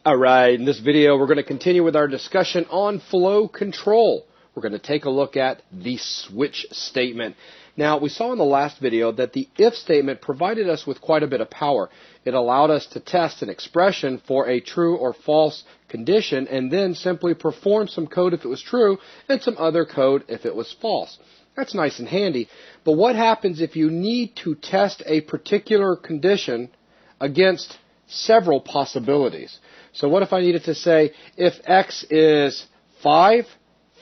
Alright, in this video we're going to continue with our discussion on flow control. We're going to take a look at the switch statement. Now, we saw in the last video that the if statement provided us with quite a bit of power. It allowed us to test an expression for a true or false condition and then simply perform some code if it was true and some other code if it was false. That's nice and handy. But what happens if you need to test a particular condition against several possibilities? So what if I needed to say if x is 5,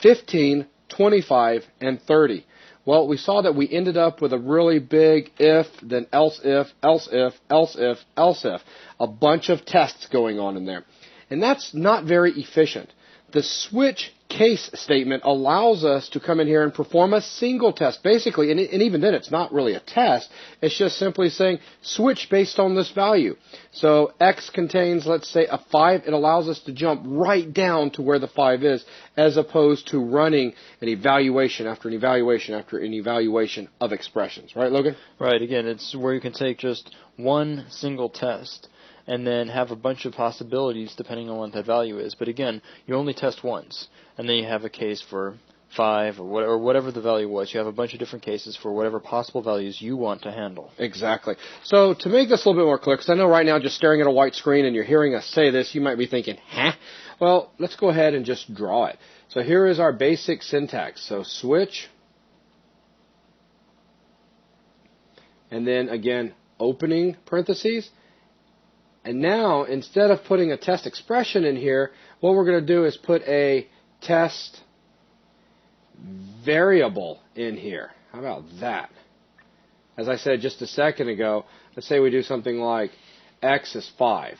15, 25, and 30? Well, we saw that we ended up with a really big if, then else if, else if, else if, else if. A bunch of tests going on in there. And that's not very efficient. The switch case statement allows us to come in here and perform a single test, basically, and even then it's not really a test, it's just simply saying switch based on this value. So x contains, let's say, a 5, it allows us to jump right down to where the 5 is, as opposed to running an evaluation after an evaluation after an evaluation of expressions. Right, Logan? Right, again, it's where you can take just one single test and then have a bunch of possibilities depending on what that value is. But again, you only test once, and then you have a case for 5 or whatever the value was. You have a bunch of different cases for whatever possible values you want to handle. Exactly. So to make this a little bit more clear, because I know right now just staring at a white screen and you're hearing us say this, you might be thinking, huh? Well, let's go ahead and just draw it. So here is our basic syntax. So switch, and then again, opening parentheses. And now, instead of putting a test expression in here, what we're going to do is put a test variable in here. How about that? As I said just a second ago, let's say we do something like x is 5.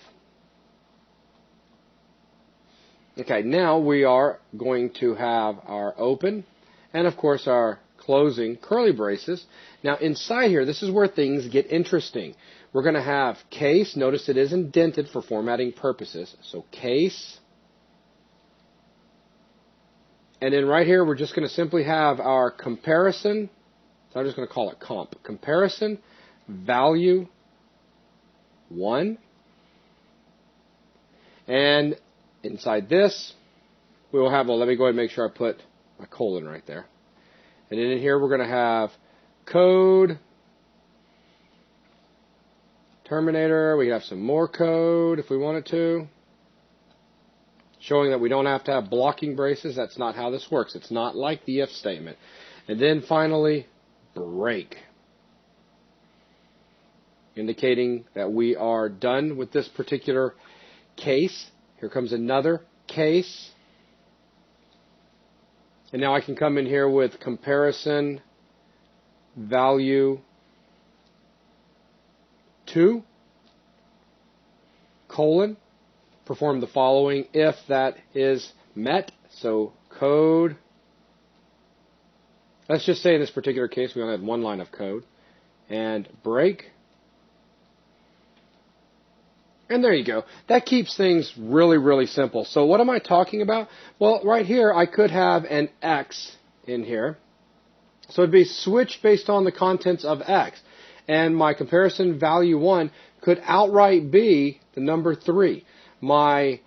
Okay, now we are going to have our open and, of course, our closing curly braces. Now, inside here, this is where things get interesting. We're going to have case. Notice it is indented for formatting purposes. So case. And then right here, we're just going to simply have our comparison. So I'm just going to call it comp. Comparison value 1. And inside this, we will have, well, let me go ahead and make sure I put my colon right there. And then in here, we're going to have code. Terminator, we have some more code if we wanted to, showing that we don't have to have blocking braces. That's not how this works. It's not like the if statement. And then finally, break, indicating that we are done with this particular case. Here comes another case. And now I can come in here with comparison value 2, colon, perform the following if that is met. So code, let's just say in this particular case we only had one line of code, and break. And there you go. That keeps things really, really simple. So what am I talking about? Well, right here I could have an x in here. So it'd be switch based on the contents of x. And my comparison value 1 could outright be the number 3. My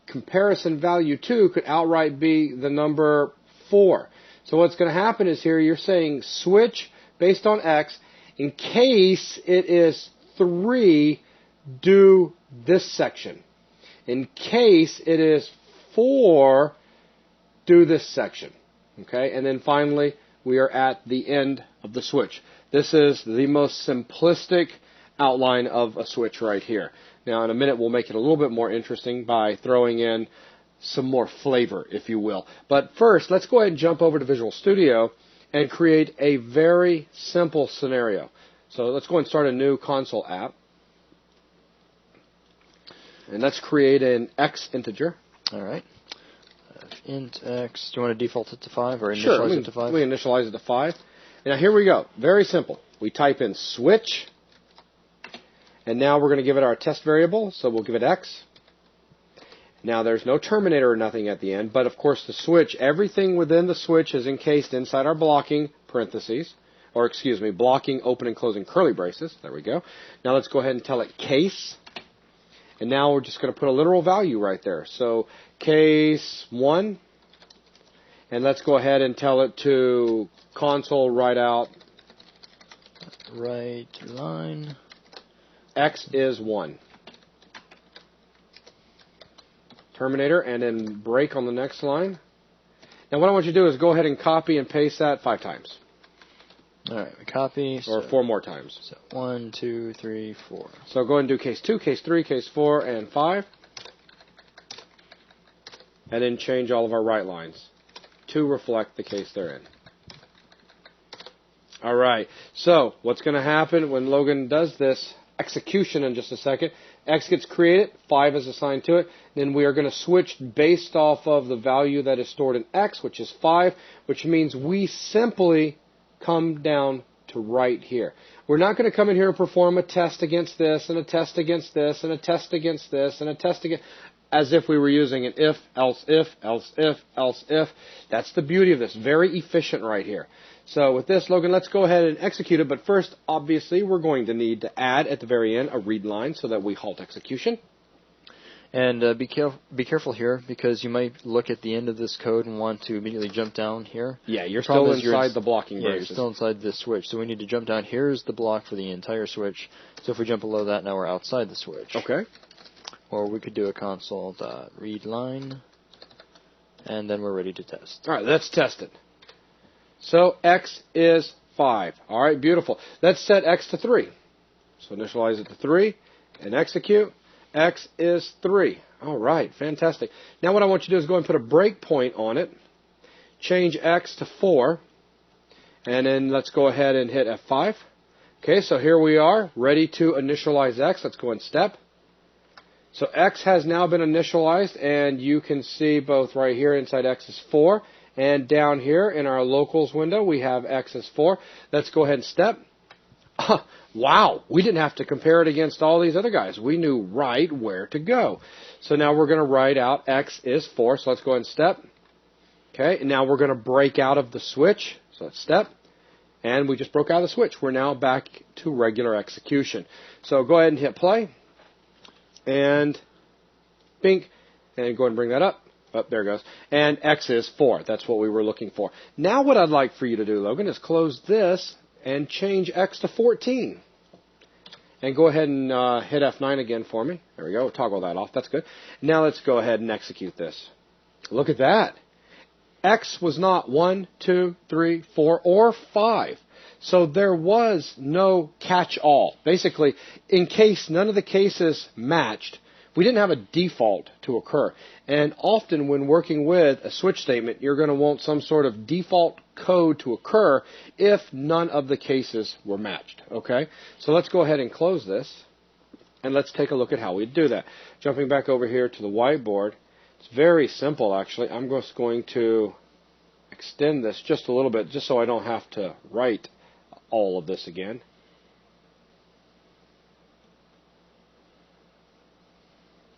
comparison value 2 could outright be the number 4. So what's going to happen is here you're saying switch based on x. In case it is 3, do this section. In case it is 4, do this section. Okay, and then finally we are at the end of the switch. This is the most simplistic outline of a switch right here. Now, in a minute, we'll make it a little bit more interesting by throwing in some more flavor, if you will. But first, let's go ahead and jump over to Visual Studio and create a very simple scenario. So let's go and start a new console app. And let's create an x integer. All right. Int x. Do you want to default it to 5 or initialize Sure, it to 5? We initialize it to 5. Now here we go. Very simple. We type in switch, and now we're going to give it our test variable, so we'll give it x. Now there's no terminator or nothing at the end, but of course the switch, everything within the switch is encased inside our blocking parentheses, or excuse me, blocking open and closing curly braces. There we go. Now let's go ahead and tell it case. And now we're just going to put a literal value right there. So case 1, and let's go ahead and tell it to console write out right line. X is 1. Terminator, and then break on the next line. Now what I want you to do is go ahead and copy and paste that 5 times. All right, we copy. Or 4 more times. So 1, 2, 3, 4. So go ahead and do case 2, case 3, case 4, and 5. And then change all of our right lines to reflect the case they're in. All right, so what's going to happen when Logan does this execution in just a second? X gets created, 5 is assigned to it. Then we are going to switch based off of the value that is stored in X, which is 5, which means we simply come down to right here. We're not going to come in here and perform a test against this, and a test against this, and a test against this, and a test against, as if we were using an if, else if, else if, else if. That's the beauty of this. Very efficient right here. So with this, Logan, let's go ahead and execute it. But first, obviously, we're going to need to add at the very end a read line so that we halt execution. And be careful here, because you might look at the end of this code and want to immediately jump down here. Yeah, you're still inside the blocking braces. You're still inside this switch, so we need to jump down. Here's the block for the entire switch. So if we jump below that, now we're outside the switch. Okay. Or we could do a console.readLine, and then we're ready to test. All right, let's test it. So X is 5. All right, beautiful. Let's set X to 3. So initialize it to 3 and execute. X is 3. All right, fantastic. Now what I want you to do is go and put a breakpoint on it. Change X to 4. And then let's go ahead and hit F5. Okay, so here we are, ready to initialize X. Let's go in step. So X has now been initialized, and you can see both right here inside X is 4. And down here in our locals window, we have X is 4. Let's go ahead and step. Wow, we didn't have to compare it against all these other guys. We knew right where to go. So now we're going to write out X is 4. So let's go ahead and step. Okay, and now we're going to break out of the switch. So let's step. And we just broke out of the switch. We're now back to regular execution. So go ahead and hit play. And bink. And go ahead and bring that up. Oh, there it goes. And X is 4. That's what we were looking for. Now what I'd like for you to do, Logan, is close this and change X to 14. And go ahead and hit F9 again for me. There we go. Toggle that off. That's good. Now let's go ahead and execute this. Look at that. X was not 1, 2, 3, 4, or 5. So there was no catch-all. Basically, in case none of the cases matched, we didn't have a default to occur. And often when working with a switch statement, you're going to want some sort of default code to occur if none of the cases were matched. Okay? So let's go ahead and close this. And let's take a look at how we do that. Jumping back over here to the whiteboard. It's very simple, actually. I'm just going to extend this just a little bit, just so I don't have to write all of this again.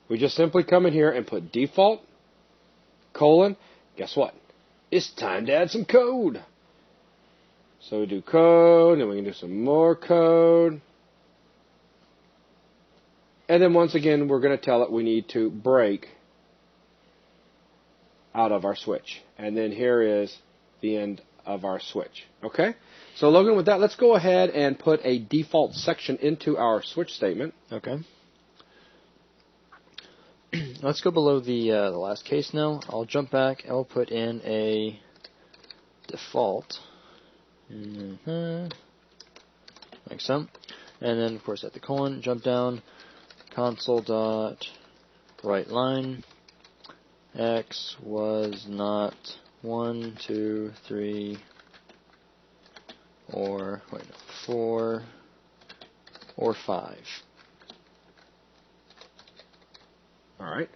We just simply come in here and put default, colon, guess what? It's time to add some code. So we do code, and we can do some more code. And then once again, we're going to tell it we need to break out of our switch. And then here is the end of our switch. Okay? So Logan, with that, let's go ahead and put a default section into our switch statement. Okay. Let's go below the last case now. I'll jump back. I'll put in a default. Like so. And then, of course, at the colon, jump down, console.writeLine. X was not 1, 2, 3, or 4, or 5. All right.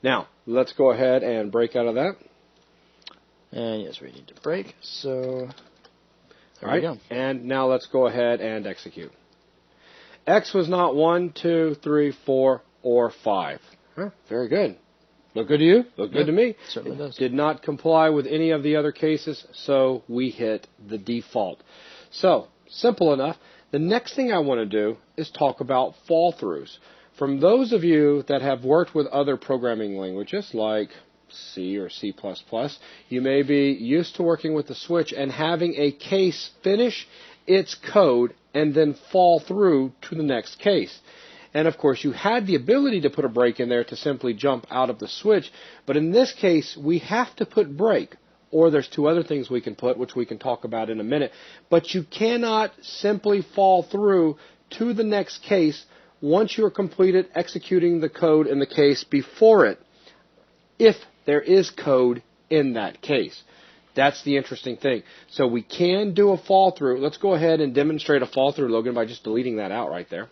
Now, let's go ahead and break out of that. And yes, we need to break. So, there we go. And now let's go ahead and execute. X was not 1, 2, 3, 4, or 5. Huh, very good. Look good to you? Look good to me. Certainly does. Did not comply with any of the other cases, so we hit the default. So, simple enough. The next thing I want to do is talk about fall-throughs. from those of you that have worked with other programming languages like C or C++, you may be used to working with the switch and having a case finish its code and then fall through to the next case. And of course, you had the ability to put a break in there to simply jump out of the switch, but in this case, we have to put break. Or there's two other things we can put, which we can talk about in a minute. But you cannot simply fall through to the next case once you're completed executing the code in the case before it, if there is code in that case. That's the interesting thing. So we can do a fall through. Let's go ahead and demonstrate a fall through, Logan, by just deleting that out right there.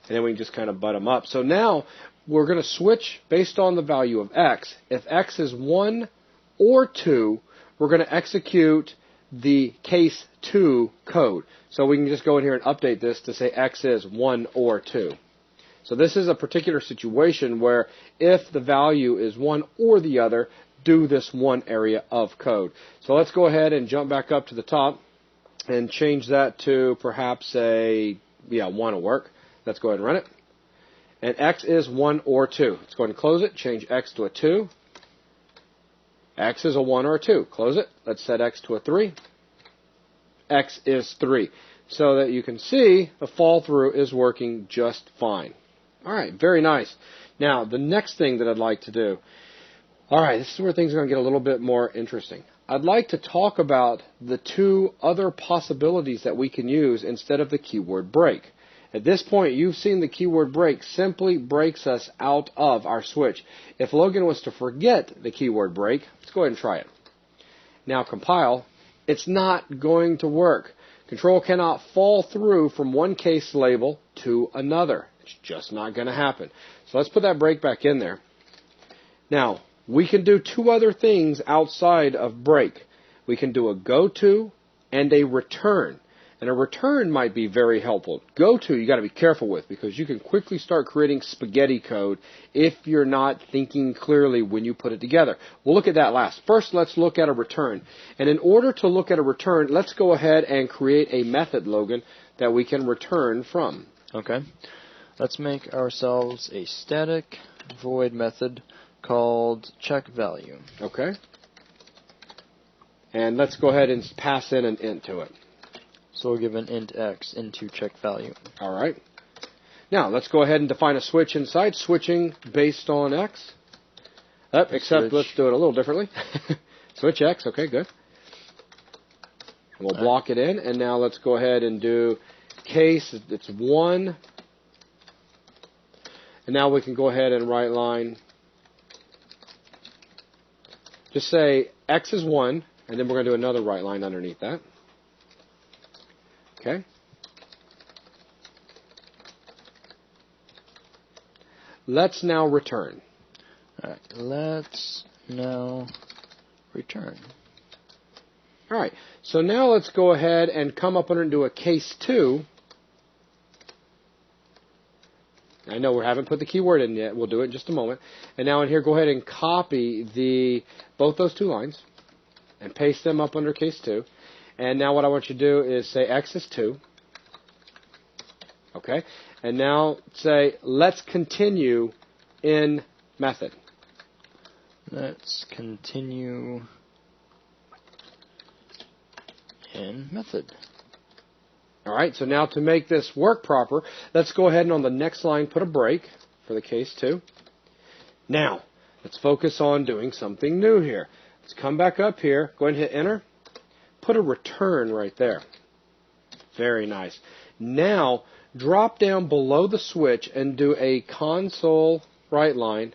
And then we can just kind of butt them up. So now we're going to switch based on the value of x. If x is 1 or 2, we're going to execute the case 2 code. So we can just go in here and update this to say x is 1 or 2. So this is a particular situation where if the value is one or the other, do this one area of code. So let's go ahead and jump back up to the top and change that to perhaps a 1 will work. Let's go ahead and run it. And x is 1 or 2. Let's go ahead and close it. Change x to a 2. X is a 1 or a 2. Close it. Let's set x to a 3. X is 3. So that you can see the fall through is working just fine. All right, very nice. Now, the next thing that I'd like to do, all right, this is where things are going to get a little bit more interesting. I'd like to talk about the two other possibilities that we can use instead of the keyword break. At this point, you've seen the keyword break simply breaks us out of our switch. If Logan was to forget the keyword break, let's go ahead and try it. Now compile. It's not going to work. Control cannot fall through from one case label to another. It's just not going to happen. So let's put that break back in there. Now, we can do two other things outside of break. We can do a goto and a return. And a return might be very helpful. Goto you got to be careful with because you can quickly start creating spaghetti code if you're not thinking clearly when you put it together. We'll look at that last. First, let's look at a return. And in order to look at a return, let's go ahead and create a method, Logan, that we can return from. Okay. Let's make ourselves a static void method called checkValue. Okay. And let's go ahead and pass in an int to it. So we'll give an int x into checkValue. All right. Now, let's go ahead and define a switch inside, switching based on x. Except let's do it a little differently. Switch x, okay, good. And we'll block it in, and now let's go ahead and do case, it's 1. And now we can go ahead and write line. Just say x is 1, and then we're going to do another write line underneath that. Okay. Let's now return. All right. Let's now return. All right. So now let's go ahead and come up under and do a case 2. I know we haven't put the keyword in yet. We'll do it in just a moment. And now in here, go ahead and copy both those two lines and paste them up under case 2. And now what I want you to do is say x is 2. Okay. And now say let's continue in method. Let's continue in method. All right, so now to make this work proper, let's go ahead and on the next line put a break for the case 2. Now, let's focus on doing something new here. Let's come back up here, go ahead and hit enter, put a return right there. Very nice. Now, drop down below the switch and do a console write line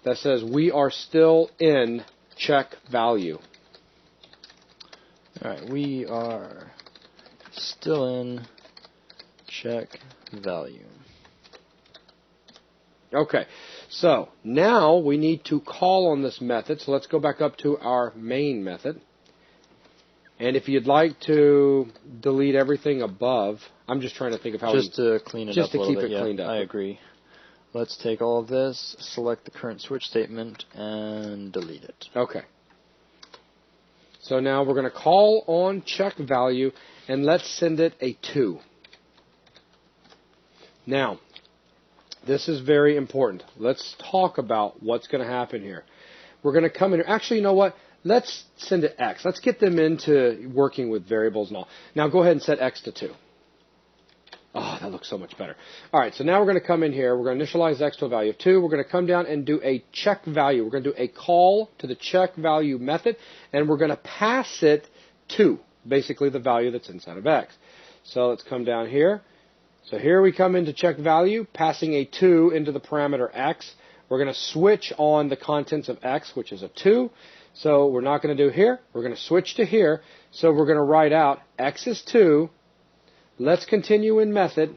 that says we are still in check value. All right, we are still in check value. Okay, so now we need to call on this method. So let's go back up to our main method. And if you'd like to delete everything above, I'm just trying to think of how just to clean it up a little bit. Just to keep it cleaned up. I agree. Let's take all of this, select the current switch statement, and delete it. Okay. So now we're going to call on check value, and let's send it a 2. Now, This is very important. Let's talk about what's going to happen here. We're going to come in here. Actually, you know what? Let's send it X. Let's get them into working with variables and all. Now go ahead and set X to 2. Oh, that looks so much better. All right, so now we're going to come in here. We're going to initialize X to a value of 2. We're going to come down and do a check value. We're going to do a call to the check value method, and we're going to pass it to basically the value that's inside of X. So let's come down here. So here we come into check value, passing a 2 into the parameter X. We're going to switch on the contents of X, which is a 2. So we're not going to do here. We're going to switch to here. So we're going to write out X is 2. Let's continue in method.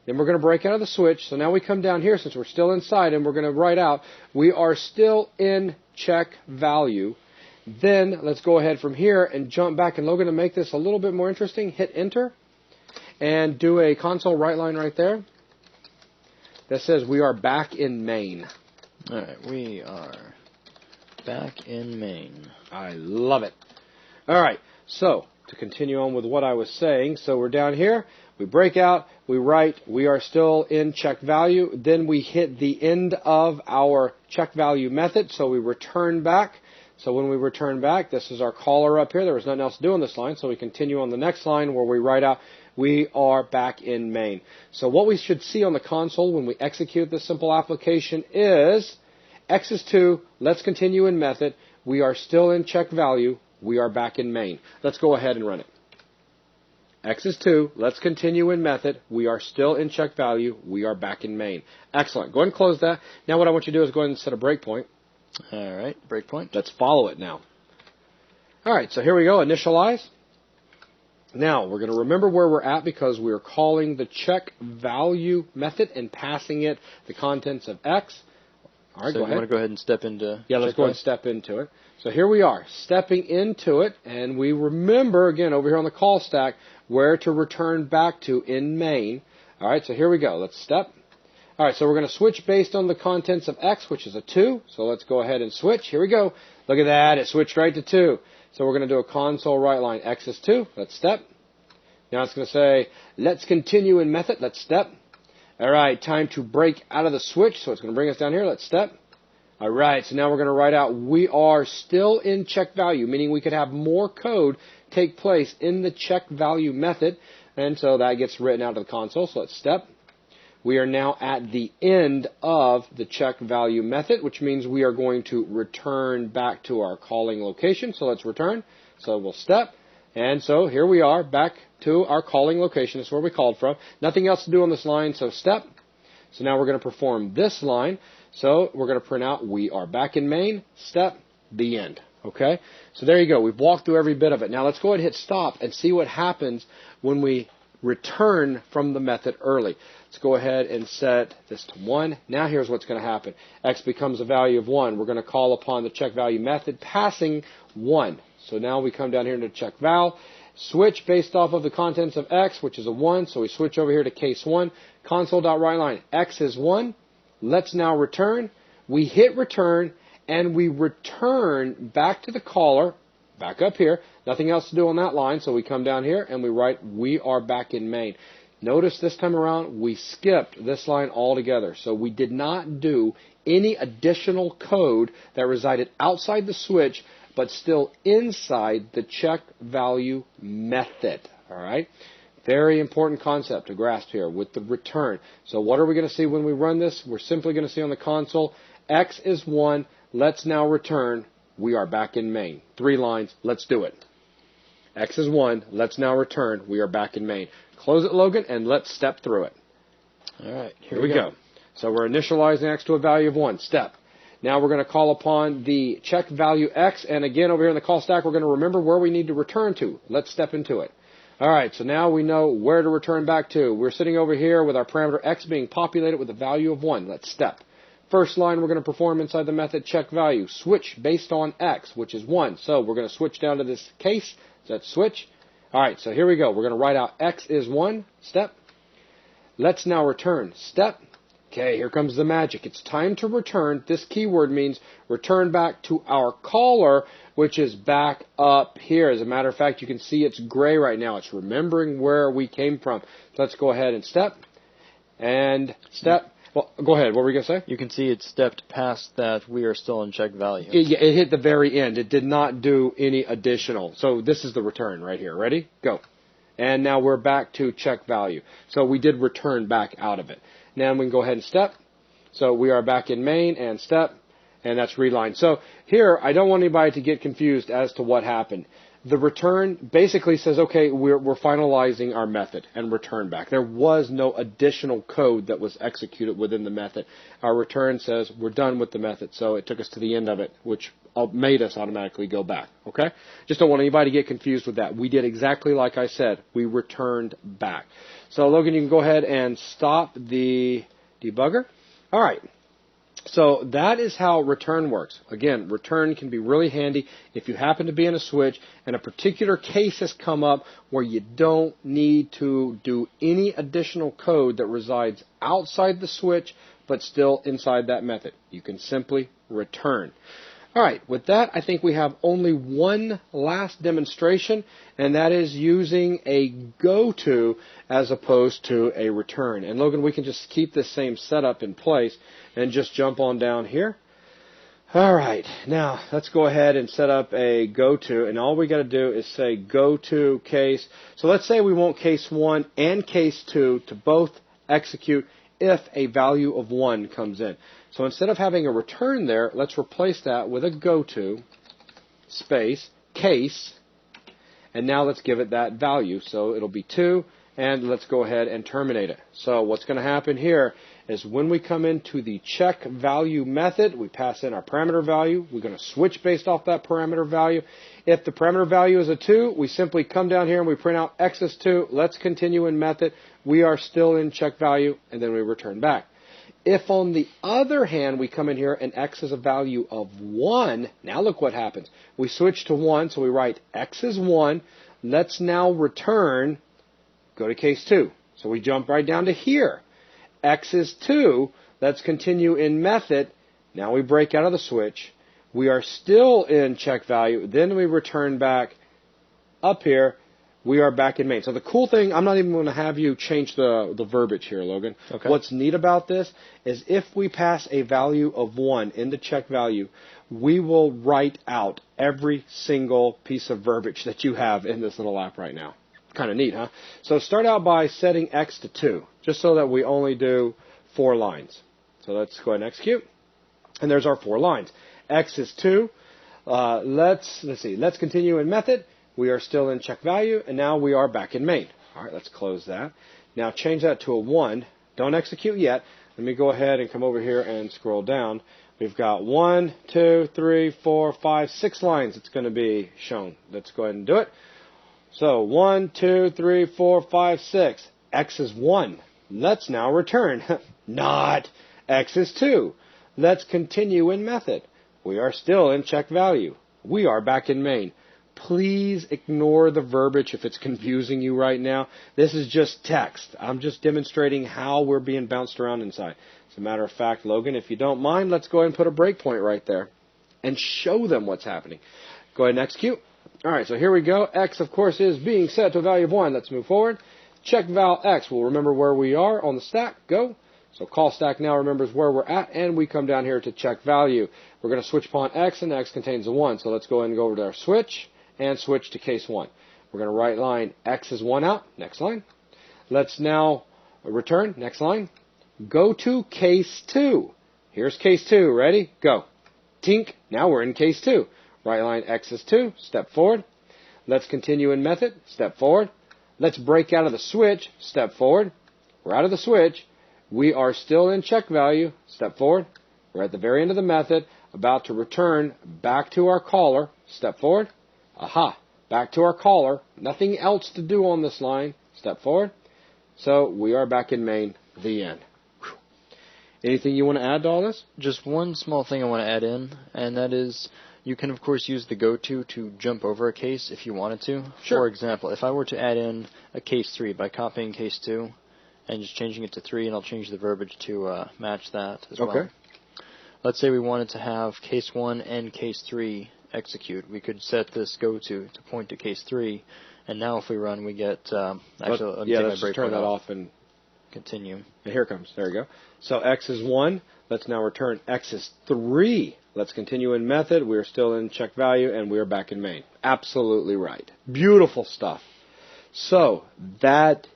Then we're going to break out of the switch. So now we come down here since we're still inside, and we're going to write out we are still in check value. Then let's go ahead from here and jump back. And Logan, to make this a little bit more interesting, hit enter and do a console write line right there that says we are back in main. All right, we are back in main. I love it. All right, so to continue on with what I was saying, so we're down here, we break out, we write, we are still in check value, then we hit the end of our check value method, so we return back. So when we return back, this is our caller up here. There was nothing else to do on this line, so we continue on the next line where we write out, we are back in main. So what we should see on the console when we execute this simple application is X is 2, let's continue in method, we are still in check value, we are back in main. Let's go ahead and run it. X is 2, let's continue in method, we are still in check value, we are back in main. Excellent. Go ahead and close that. Now what I want you to do is go ahead and set a breakpoint. All right, breakpoint. Let's follow it now. All right, so here we go, initialize. Now, we're going to remember where we're at because we're calling the check value method and passing it the contents of X. All right, so go ahead. You want to go ahead and step into Yeah, let's go ahead and step into it. So here we are, stepping into it, and we remember, again, over here on the call stack, where to return back to in main. All right, so here we go. Let's step. All right, so we're going to switch based on the contents of X, which is a 2. So let's go ahead and switch. Here we go. Look at that. It switched right to 2. So we're going to do a console write line. X is 2. Let's step. Now it's going to say, let's continue in method. Let's step. All right, time to break out of the switch. So it's going to bring us down here. Let's step. All right, so now we're going to write out we are still in check value, meaning we could have more code take place in the check value method. And so that gets written out of the console. So let's step. We are now at the end of the check value method, which means we are going to return back to our calling location. So let's return. So we'll step. And so here we are back to our calling location. That's where we called from. Nothing else to do on this line, so step. So now we're going to perform this line. So we're going to print out we are back in main, step, the end. Okay? So there you go. We've walked through every bit of it. Now let's go ahead and hit stop and see what happens when we return from the method early. Let's go ahead and set this to 1. Now here's what's going to happen. X becomes a value of 1. We're going to call upon the check value method passing 1. So now we come down here into check val, switch based off of the contents of X, which is a 1. So we switch over here to case 1. Console.writeLine, X is 1. Let's now return. We hit return, and we return back to the caller, back up here. Nothing else to do on that line, so we come down here and we write, we are back in main. Notice this time around, we skipped this line altogether. So we did not do any additional code that resided outside the switch, but still inside the check value method. All right? Very important concept to grasp here with the return. So what are we going to see when we run this? We're simply going to see on the console, X is 1. Let's now return. We are back in main. 3 lines. Let's do it. X is 1. Let's now return. We are back in main. Close it, Logan, and let's step through it. All right. Here we go. So we're initializing X to a value of 1. Step. Now we're going to call upon the check value X. And again, over here in the call stack, we're going to remember where we need to return to. Let's step into it. All right, so now we know where to return back to. We're sitting over here with our parameter X being populated with a value of 1. Let's step. First line we're going to perform inside the method check value. Switch based on X, which is 1. So we're going to switch down to this case. So let's switch. All right, so here we go. We're going to write out X is 1. Step. Let's now return. Step. Okay, here comes the magic. It's time to return. This keyword means return back to our caller, which is back up here. As a matter of fact, you can see it's gray right now. It's remembering where we came from. So let's go ahead and step. And step. Well, go ahead. What were you going to say? You can see it stepped past that we are still in check value. It hit the very end. It did not do any additional. So this is the return right here. Ready? Go. And now we're back to check value. So we did return back out of it. Now we can go ahead and step. So we are back in main and step. And that's reline. So here, I don't want anybody to get confused as to what happened. The return basically says, okay, we're finalizing our method and return back. There was no additional code that was executed within the method. Our return says we're done with the method, so it took us to the end of it, which made us automatically go back. Okay? Just don't want anybody to get confused with that. We did exactly like I said. We returned back. So Logan, you can go ahead and stop the debugger. All right. So that is how return works. Again, return can be really handy if you happen to be in a switch and a particular case has come up where you don't need to do any additional code that resides outside the switch but still inside that method. You can simply return. All right, with that, I think we have only one last demonstration, and that is using a goto as opposed to a return. And Logan, we can just keep this same setup in place and just jump on down here. All right, now let's go ahead and set up a goto, and all we got to do is say goto case. So let's say we want case 1 and case 2 to both execute if a value of 1 comes in. So instead of having a return there, let's replace that with a goto space case, and now let's give it that value. So it'll be 2, and let's go ahead and terminate it. So what's going to happen here is when we come into the check value method, we pass in our parameter value. We're going to switch based off that parameter value. If the parameter value is a 2, we simply come down here and we print out x is 2. Let's continue in method. We are still in check value, and then we return back. If, on the other hand, we come in here and x is a value of 1, now look what happens. We switch to 1, so we write x is 1. Let's now return, go to case 2. So we jump right down to here. X is 2. Let's continue in method. Now we break out of the switch. We are still in check value. Then we return back up here. We are back in main. So the cool thing, I'm not even going to have you change the verbiage here, Logan. Okay. What's neat about this is if we pass a value of 1 into check value, we will write out every single piece of verbiage that you have in this little app right now. Kind of neat, huh? So start out by setting x to 2, just so that we only do 4 lines. So let's go ahead and execute. And there's our 4 lines. X is 2. Let's see. Let's continue in method. We are still in check value, and now we are back in main. All right, let's close that. Now change that to a 1. Don't execute yet. Let me go ahead and come over here and scroll down. We've got 1, 2, 3, 4, 5, 6 lines it's going to be shown. Let's go ahead and do it. So 1, 2, 3, 4, 5, 6. X is 1. Let's now return. Not. X is 2. Let's continue in method. We are still in check value. We are back in main. Please ignore the verbiage if it's confusing you right now. This is just text. I'm just demonstrating how we're being bounced around inside. As a matter of fact, Logan, if you don't mind, let's go ahead and put a breakpoint right there and show them what's happening. Go ahead and execute. All right, so here we go. X, of course, is being set to a value of 1. Let's move forward. Check val X. We'll remember where we are on the stack. Go. So call stack now remembers where we're at, and we come down here to check value. We're going to switch upon X, and X contains a 1. So let's go ahead and go over to our switch and switch to case 1. We're going to write line X is 1 out. Next line. Let's now return. Next line. Go to case 2. Here's case 2. Ready? Go. Tink. Now we're in case 2. Right line X is 2. Step forward. Let's continue in method. Step forward. Let's break out of the switch. Step forward. We're out of the switch. We are still in check value. Step forward. We're at the very end of the method, about to return back to our caller. Step forward. Aha. Back to our caller. Nothing else to do on this line. Step forward. So we are back in main. The end. Whew. Anything you want to add to all this? Just one small thing I want to add in, and that is you can, of course, use the goto to jump over a case if you wanted to. Sure. For example, if I were to add in a case 3 by copying case 2 and just changing it to 3, and I'll change the verbiage to match that as well. Okay. Let's say we wanted to have case 1 and case 3 execute. We could set this goto to point to case 3, and now if we run, we get... let's just turn that off. And Continue. And here it comes. There you go. So x is 1. Let's now return x is 3. Let's continue in method. We're still in check value, and we're back in main. Absolutely right. Beautiful stuff. So that's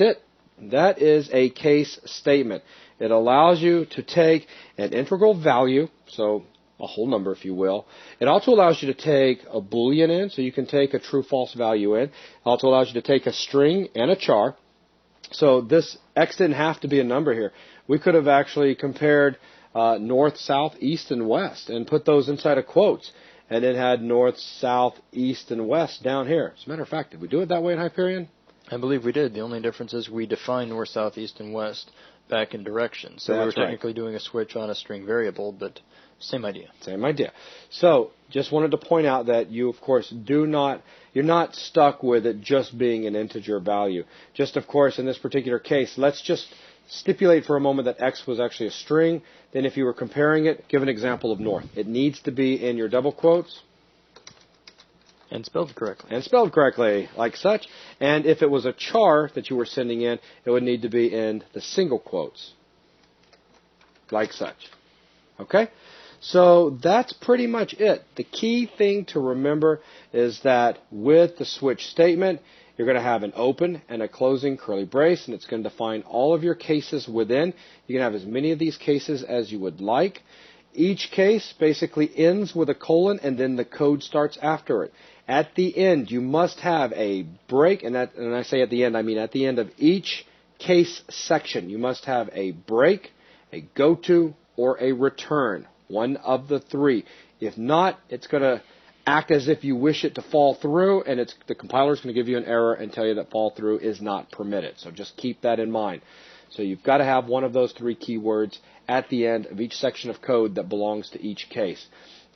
it. That is a case statement. It allows you to take an integral value, so a whole number, if you will. It also allows you to take a Boolean in, so you can take a true-false value in. It also allows you to take a string and a char. So this x didn't have to be a number here. We could have actually compared north, south, east, and west and put those inside of quotes. And it had north, south, east, and west down here. As a matter of fact, did we do it that way in Hyperion? I believe we did. The only difference is we defined north, south, east, and west back in directions. So That's we were technically right. doing a switch on a string variable, but same idea. Same idea. So just wanted to point out that you, of course, you're not stuck with it just being an integer value. Just, of course, in this particular case, let's just stipulate for a moment that x was actually a string. Then if you were comparing it, give an example of north. It needs to be in your double quotes. And spelled correctly. And spelled correctly, like such. And if it was a char that you were sending in, it would need to be in the single quotes, like such. Okay? So that's pretty much it. The key thing to remember is that with the switch statement, you're going to have an open and a closing curly brace, and it's going to define all of your cases within. You can have as many of these cases as you would like. Each case basically ends with a colon, and then the code starts after it. At the end, you must have a break, and I say at the end, I mean at the end of each case section, you must have a break, a go-to, or a return. One of the three. If not, it's going to act as if you wish it to fall through, and the compiler is going to give you an error and tell you that fall through is not permitted. So just keep that in mind. So you've got to have one of those three keywords at the end of each section of code that belongs to each case.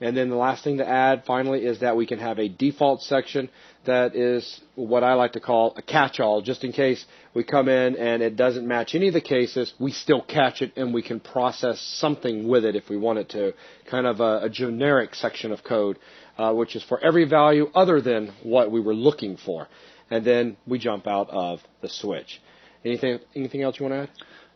And then the last thing to add, finally, is that we can have a default section that is what I like to call a catch-all, just in case we come in and it doesn't match any of the cases, we still catch it and we can process something with it if we want it to. Kind of a generic section of code, which is for every value other than what we were looking for. And then we jump out of the switch. Anything else you want to add?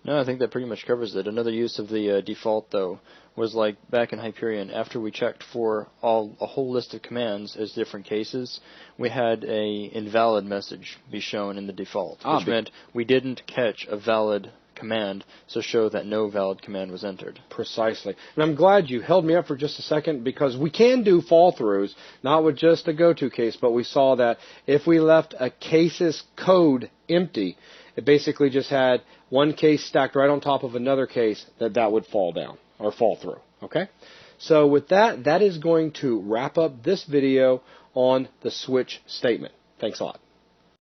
No, I think that pretty much covers it. Another use of the default, though, was like back in Hyperion, after we checked for a whole list of commands as different cases, we had a invalid message be shown in the default, which meant we didn't catch a valid command, so show that no valid command was entered. Precisely. And I'm glad you held me up for just a second, because we can do fall-throughs, not with just a go-to case, but we saw that if we left a case's code empty, it basically just had one case stacked right on top of another case that would fall down or fall through. Okay? So with that is going to wrap up this video on the switch statement. Thanks a lot.